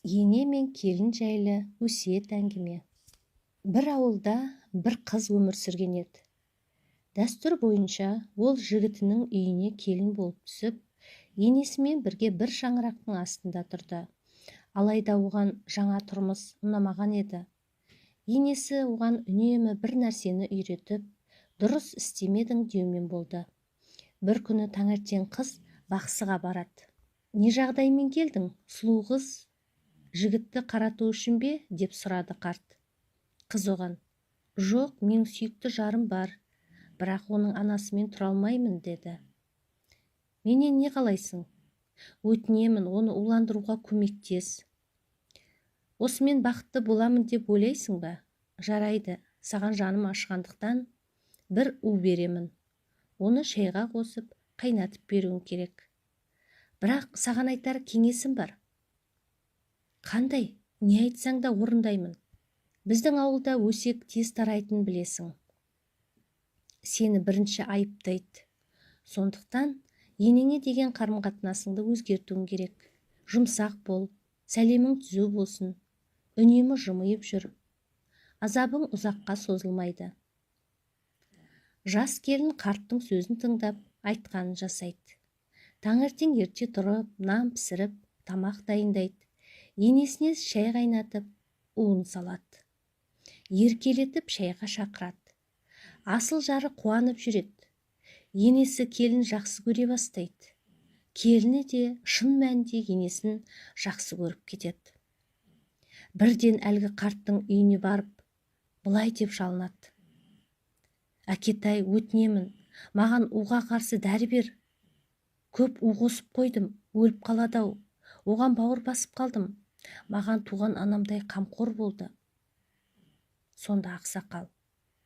Ене мен келін жайлы өсиет әңгіме. Бір ауылда бір қыз өмір сүрген еді. Дәстүр бойынша ол жігітінің үйіне келін болып түсіп, енесімен бірге бір шаңырақтың астында тұрды. Алайда оған жаңа тұрмыс ұнамаған еді. Енесі оған үнемі бір нәрсені үйретіп, дұрыс істемедің деумен болды. Бір күні таңертең қыз бақсыға барады. «Не жағдаймен келдің, сұлу қыз? Жігітті қарату үшін бе?» деп сұрады қарт. Қыз оған: «Жоқ, мен сүйікті жарым бар, бірақ оның анасымен тұра алмаймын» деді. «Менен не қалайсың? Өтінемін, оны уландыруға көмектес. Осымен бақытты боламын деп ойлайсың ба? Жарайды, саған жаным ашығандықтан бір у беремін. Оны шайға қосып, қайнатып беруің керек. Бірақ саған айтар кеңесім бар». «Қандай? Не айтсаң да орындаймын. Біздің ауылда өсек тез тарайтынын білесің. Сені бірінші айыптайды. Сондықтан енеңе деген қарым-қатынасыңды өзгертуің керек. Жұмсақ бол, сәлемің түзу болсын, үнемі жымиып жүр. Азабың ұзаққа созылмайды». Жас келін қарттың сөзін тыңдап, айтқанын жасайды. Таңертең ерте тұрып, нан пісіріп, тамақ дайындайды. Енесіне шай қайнатып, уын салады. Еркелетіп шайға шақырады. Асыл жары қуанып жүреді. Енесі келін жақсы көре бастайды. Келіні де шын мәнінде енесін жақсы көріп кетеді. Бірден әлгі қарттың үйіне барып, былай деп жалынады: «Әкетай, өтінемін, маған уға қарсы дәрі бер. Көп у қосып қойдым, өліп қалады-ау. Оған бауыр басып қалдым. Маған туған анамдай қамқор болды». Сонда ақсақал: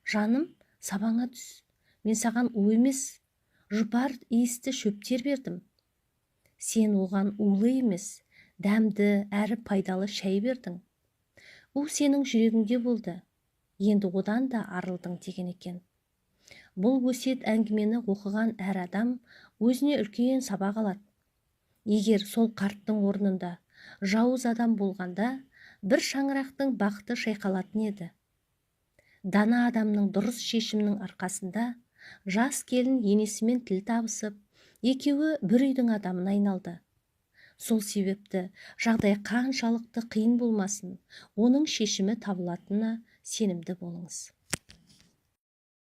«Жаным, сабаңа түс. Мен саған у емес, жұпар иісті шөптер бердім. Сен оған улы емес, дәмді әрі пайдалы шай бердің. У сенің жүрегіңде болды. Енді одан да арылдың» деген екен. Бұл өсиет әңгімені оқыған әр адам өзіне үлкен сабақ алады. Егер сол қарттың орнында жауыз адам болғанда, бір шаңырақтың бақыты шайқалатын еді. Дана адамның дұрыс шешімінің арқасында жас келін енесімен тіл табысып, екеуі бір үйдің адамына айналды. Сол себепті жағдай қаншалықты қиын болмасын, оның шешімі табылатынына сенімді болыңыз.